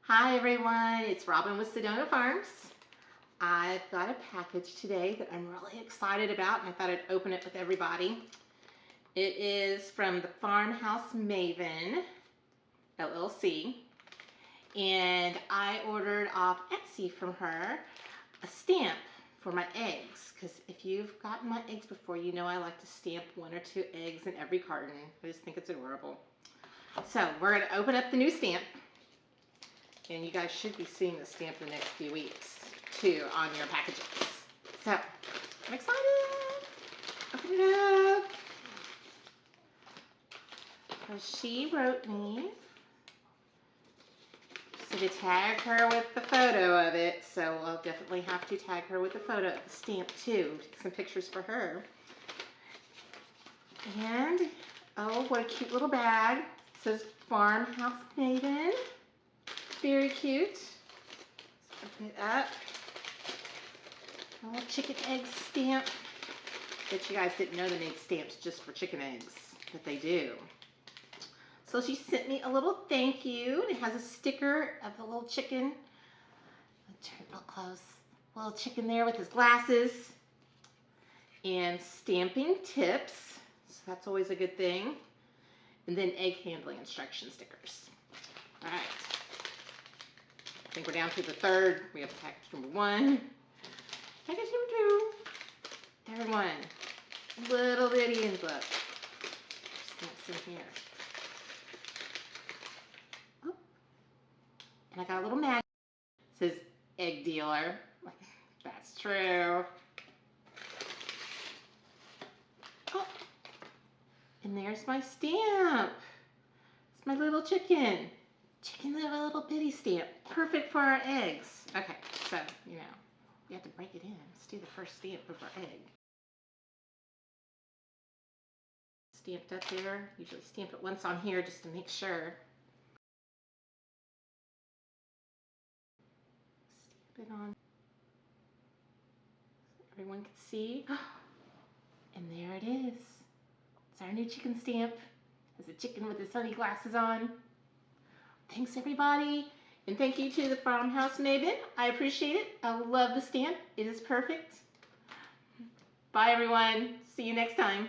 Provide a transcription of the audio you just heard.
Hi everyone, it's Robin with Sedona Farms. I've got a package today that I'm really excited about and I thought I'd open it with everybody. It is from the Farm House Maven, LLC, and I ordered off Etsy from her a stamp for my eggs, because if you've gotten my eggs before, you know I like to stamp 1 or 2 eggs in every carton. I just think it's adorable. So we're going to open up the new stamp. And you guys should be seeing the stamp in the next few weeks, too, on your packages. So, I'm excited. Open it up. So she wrote me. So to tag her with the photo of it, so I'll definitely have to tag her with the photo of the stamp, too. Take some pictures for her. And, oh, what a cute little bag. It says Farm House Maven. Very cute. Open it up. A little chicken egg stamp. Bet you guys didn't know they made stamps just for chicken eggs, but they do. So she sent me a little thank you. It has a sticker of the little chicken. I'll turn it real close. Little chicken there with his glasses. And stamping tips. So that's always a good thing. And then egg handling instruction stickers. All right. I think we're down to the third. We have package number 1. Package number 2. Third one. Little bitty envelope. Stamps in here. Oh. And I got a little magnet. It says egg dealer. That's true. Oh. And there's my stamp. It's my little chicken. Chicken little bitty stamp. Perfect for our eggs. Okay, so, you have to break it in. Let's do the first stamp of our egg. Stamped up there. Usually stamp it once on here just to make sure. Stamp it on so everyone can see. And there it is. It's our new chicken stamp. There's a chicken with his sunny glasses on. Thanks everybody. And thank you to the Farm House Maven. I appreciate it. I love the stamp. It is perfect. Bye everyone. See you next time.